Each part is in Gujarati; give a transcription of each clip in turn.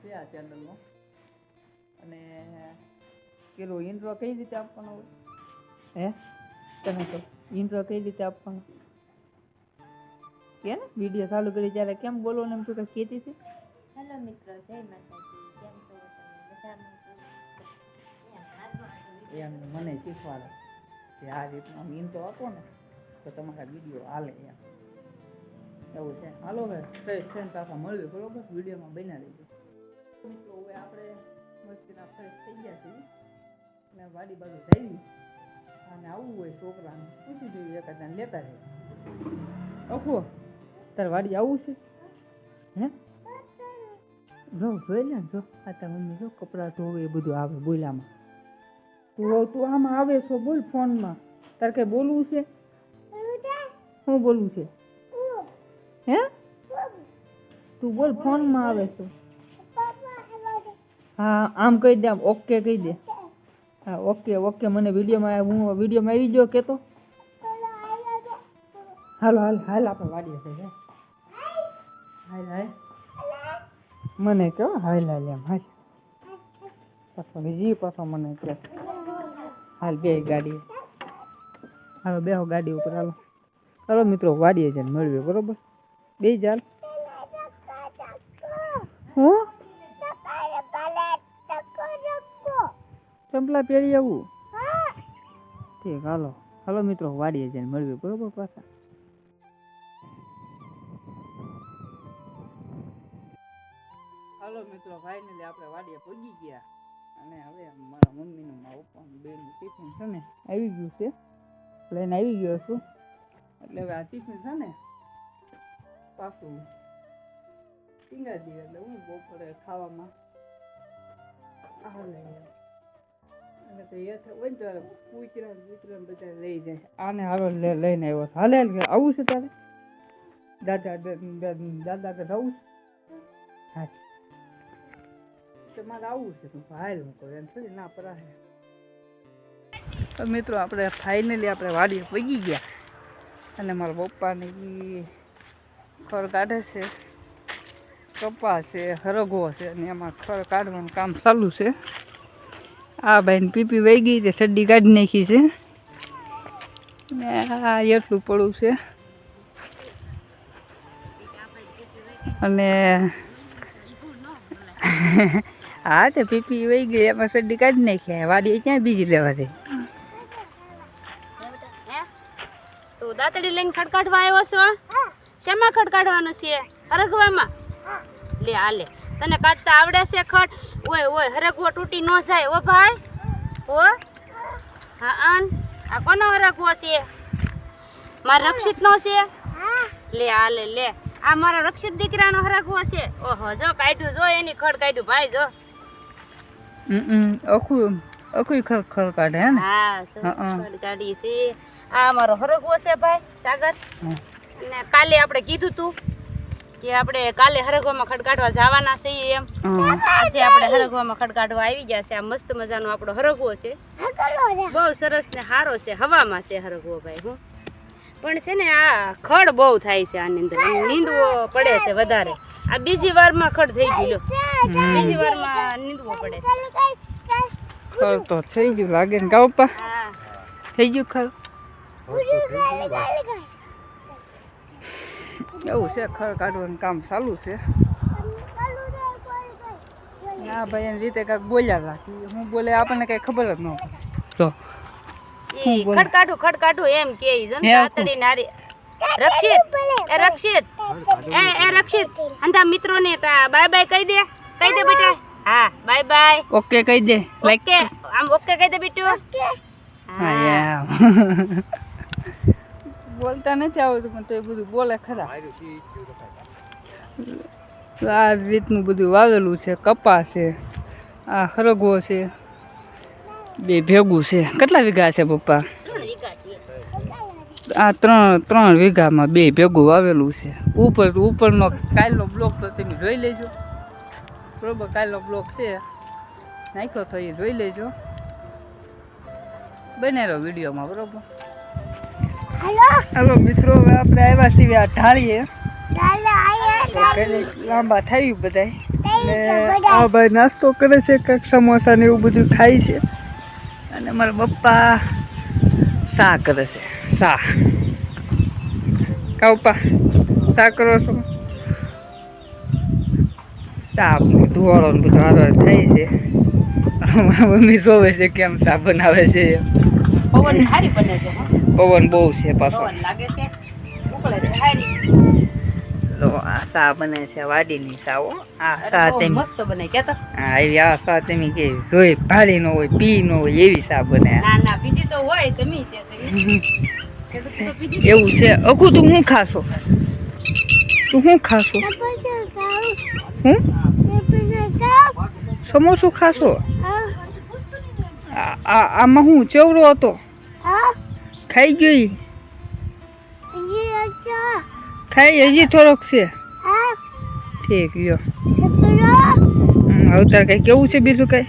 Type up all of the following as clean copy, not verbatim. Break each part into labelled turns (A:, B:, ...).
A: છે આ ચેનલનો. અને પેલો ઇન્ટ્રો કઈ રીતે આપવાનો હોય હે તમે તો ઇન્ટ્રો કઈ રીતે આપવાનો કે ને વિડીયો ચાલુ કરી ત્યારે કેમ બોલવાનું એમ તું કંઈ કહેતી હતી?
B: હેલો મિત્રો, જય માતાજી. કેમ છો તમે? મજામાં છો?
A: એમ મને શીખવાડો કે આ રીતના ઇન્ટ્રો આપો ને તો તમારા વિડીયો હાલે એમ એવું છે. હાલો હવે ફ્રેશ થઈને પાછા મળ્યું બરોબર, વિડીયોમાં બન્યા રહીજો. મિત્રો હવે આપણે મસ્તીના ફ્રેશ થઈ ગયા છીએ અને વાડી બાજુ જઈ અને આવવું હોય છોકરાને પૂછી જોઈએ એકાદાને લેતા રહે. અફો તારે વાડી આવવું છે હે? જો જોઈ લે જો આ તારી મમ્મી જો કપડાં ધોવે એ બધું આવે બોલામાં. તું આમાં આવે છો બોલ ફોનમાં. તારે કઈ બોલવું છે? શું બોલવું છે હે? તું બોલ ફોનમાં આવે છો. હા આમ કહી દે, ઓકે કહી દે. હા ઓકે ઓકે. મને વિડીયોમાં હું વિડીયોમાં આવી ગયો કેતો. હાલો હાલ હાલ આપણે વાડીએ છે હાલ હાલ મને કહો હાલ હાલ એમ હાલ પાછો બીજી પાછો મને કહે હાલ બે ગાડી. હાલો બેહો ગાડી ઉપર. હાલો હાલો મિત્રો વાડીએ જઈને મળીએ બરોબર. બે ચાલ હું ચંપલા પહેરી આવું ઠીક. હાલો હાલો મિત્રો વાડીએ જઈને મળીએ બરોબર પાછા. હાલો મિત્રો ફાઇનલી આપણે વાડીએ પહોંચી ગયા અને હવે મારા મમ્મીનું મારા પપ્પાનું બેનું ટિફિન છે ને આવી ગયું છે, લઈને આવી ગયો છું. એટલે હવે આ ટિફિન છે ને પાછું ટીંગા દઈએ એટલે હું બપોરે ખાવામાં હાલે અને તો એ હોય ને ત્યારે કૂતરા બધા લઈ જાય. આને હાલો લઈને આવ્યો છે. હાલે આવું છે તારે દાદા દાદા કે જવું હા મારે આવું છે તું હાલ હું કહું એમ થોડી ના પરાહે. મિત્રો આપણે ફાઇનલી આપણે વાડીએ પગી ગયા અને મારા પપ્પાને એ ખર કાઢે છે, કપા છે, હરગવો છે અને એમાં ખર કાઢવાનું કામ ચાલુ છે. આ ભાઈને પીપી વહી ગઈ છે, સડ્ડી કાઢી નાખી છે ને આ એટલું પડું છે અને હા તે પીપી વહી ગઈ એમાં સડ્ડી કાઢી નાખી. વાડી ક્યાં બીજી લેવા દે.
B: તું દાંતડી લઈને ખડકાઢવા આવ્યો છો? શેમાં ખડકાઢવાનું છે? હરગવામાં? લે આલે તને કાઢતા આવડે છે ખડ? ઓય ઓય હરગવો તૂટી ન જાય ઓ ભાઈ. ઓ હા આન આ કોનો હરગવો છે? મારા રક્ષિત નો છે? લે આલે લે આ મારા રક્ષિત દીકરાનો હરગવો છે. ઓહો જો કાઢ્યું, જો એની ખડ કાઢ્યું ભાઈ જો.
A: અખું ખર કાઢે હે ને?
B: હા ખડ કાઢી છે. આ મારો હરગવો છે ભાઈ સાગર. અને કાલે આપણે કીધું તું કે આપણે કાલે હરગવામાં ખડકાઢવા જવાના છીએ એમ. આજે આપણે હરગવામાં ખડકાઢવા આવી ગયા છે. આ મસ્ત મજાનો આપણો હરગવો છે, બહુ સરસ ને સારો છે. હવામાં છે હરગવો ભાઈ. હું પણ છે ને આ ખડ બહુ થાય છે આની અંદર, નીંદવો પડે છે વધારે. આ બીજી વારમાં ખડ થઈ ગયું, બીજી વારમાં નીંદવો પડે છે.
A: ખર તો થઈ ગયું લાગે ને કા પપ્પા?
B: હા
A: થઈ ગયું ખર. એવું છે, ખર કાઢવાનું કામ ચાલુ છે. ના ભાઈ એની રીતે કાંઈક બોલ્યા રાખી, હું બોલે આપણને કઈ ખબર જ ન પડે. તો
B: ખડકાઢું એમ કે દાંતડી નારી. રક્ષિત એ રક્ષિત એ રક્ષિત અંધા મિત્રોને બાય બાય કહી દે, કહી દે બેટા. હા બાય બાય.
A: ઓકે કહી દે.
B: ઓકે આમ ઓકે કહી દે બેટુ.
A: હા બોલતા નથી આવડતું પણ તો એ બધું બોલે ખરા. આ રીતનું બધું વાવેલું છે. કપા છે, આ હરગવો છે, બે ભેગું છે. કેટલા વીઘા છે પપ્પા? આ 3 વીઘામાં બે ભેગું વાવેલું છે. ઉપરનો કાલનો બ્લોક તો તમે જોઈ લેજો બરોબર. કાલનો બ્લોક છે નાખ્યો તો એ જોઈ લેજો, બનાવ્યો વિડીયોમાં બરોબર. હાલો મિત્રો હવે આપણે આવ્યા છીએ આ ઢાળીએ. લાંબા થયું બધા ને આ ભાઈ નાસ્તો કરે છે, કંઈક સમોસા ને એવું બધું ખાય છે. અને મારા પપ્પા શા કરે છે, શા કા પપ્પા શા કરો છો? શા ધુવાળો ને બધું હારો થાય છે. મમ્મી જોવે છે કેમ શા બનાવે છે.
B: પવન હારી બને છે.
A: પવન બહુ છે પાછો.
B: પવન લાગે છે, ઉકળે છે હારી.
A: તો આ શા બને છે વાડીની શા હો. આ શા તેમ
B: મસ્ત બને કે તો.
A: હા એવી આ શા તમે કે જોઈ ભારી ન હોય પી ન હોય એવી શા બને.
B: ના ના પીધી તો હોય તમે તે
A: એવું છે. અખુ તું શું ખાશો? તું શું ખાશો? હું સમોસું ખાશો? આમાં હું ચેવડો હતો ખાઈ ગઈ? ખાઈ હજી થોડોક છે. ઠીક યો અવતાર કઈ કેવું છે બીજું કઈ?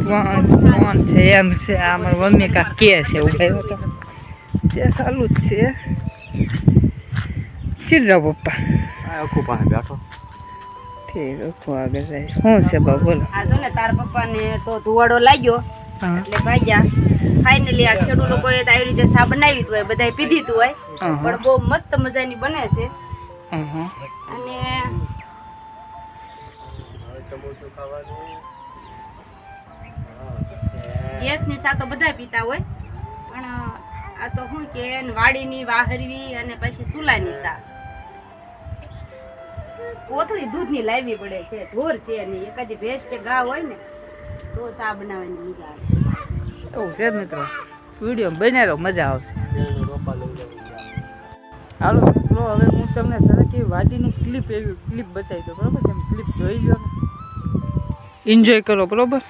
A: કોણ છે એમ છે? આ મારી મમ્મી કાંક કે છે એવું કઈ હતો તે ચાલુ જ છે. સીધા પપ્પા
C: આખું પાસે બેઠો.
A: ઠીક અખું આગળ જાય. શું છે બા બોલો?
B: આ જો ને તાર પપ્પા ને તો ધુવાડો લાગ્યો એટલે ભાગ્યા. ફાઇનલી આ ખેડૂત લોકોએ તો આવી રીતે શા બનાવી હોય, બધાય પીધી તું હોય, પણ બહુ મસ્ત મજાની બને છે. અને ગેસની શા તો બધા પીતા હોય, પણ આ તો શું કે વાડીની વાહરવી અને પછી સુલાની શા. કોથળી દૂધની લાવવી પડે છે, ઢોર છે નહીં. એકાદી ભેંસ કે ગા હોય ને તો શા બનાવવાની મજા આવે.
A: એવું છે મિત્રો, વિડીયો બનાવ્યો મજા આવશે. હાલો મિત્રો, હવે હું તમને સરખી વાડીની ક્લિપ બતાવી દઉં, બરોબર? તમે ક્લિપ જોઈ લો ને એન્જોય કરો, બરોબર?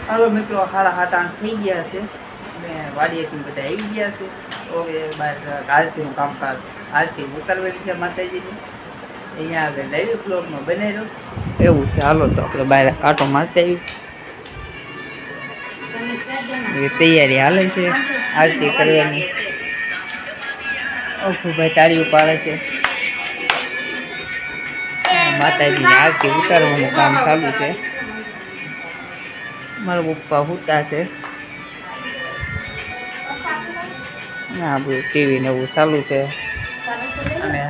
A: હાલો મિત્રો, 7:30 થઈ ગયા છે અને વાડીએથી બધા આવી ગયા છે. હવે બહાર આરતીનું કામકાજ આરતી ઉતારવાની છે માતાજીની. અહીંયા આગળ લાઈવ બ્લોગમાં બનાવ્યો એવું છે. હાલો તો આપણે બહાર કાંટો મારતા આવી તૈયારી હાલે છે આરતી કરવાની. અખુભાઈ તાળીઓ પાડે છે. માતાજીની આરતી ઉતારવાનું કામ ચાલુ છે. મારા પપ્પા હુતા છે. આ બધું ટીવી ને એવું ચાલુ છે અને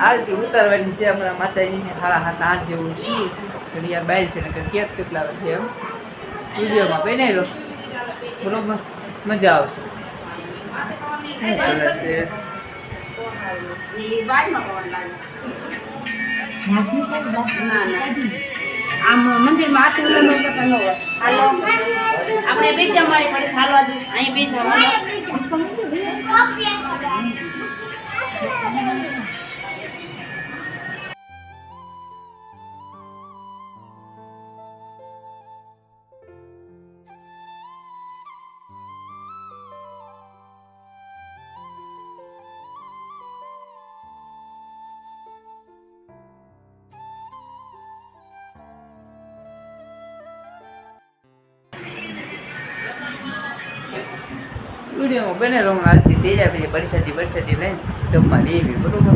A: આરતી ઉતારવાની છે હમણાં માતાજીને. 7:30 જેવું થયું છે. ઘડિયાળ બાય છે ને કેક કેટલા છે એમ વિડીયોમાં બનાવ્યો, બરોબર? મજા આવશે. શું કરે છે?
B: આમ મંદિરમાં આરતી ઉતારવા ન હોય. હાલો આપણે બીજા મારી પડે હાલવા દે. અહીં બીજા
A: વિડીયોમાં બને રહું. આરતી થઈ જાય પછી બરસાતી લઈને જમવા દેવી, બરોબર?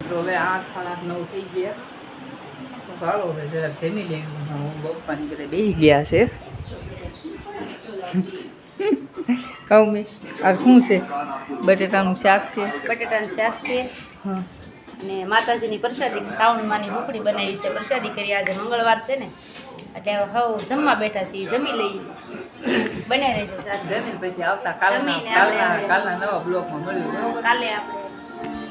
A: તો હવે 8:30 થઈ ગયા. ભાડો હવે જરાક જમી લેવું. હું બપ્પાની ઘરે બેસી ગયા છે. કહું મેં આ શું છે? બટેટાનું શાક છે.
B: બટેટાનું શાક છે.
A: હા,
B: અને માતાજીની પ્રસાદી શ્રાવણમાંની હુકડી બનાવી છે, પ્રસાદી કરી. આજે મંગળવાર છે ને એટલે હવે જમવા બેઠા છીએ, જમી લઈએ. બને રહેજો સાથે.
A: જમીન પછી આવતા
B: જમીને આપણે
A: કાલના નવા બ્લોગમાં મળ્યું બરોબર.
B: કાલે આપણે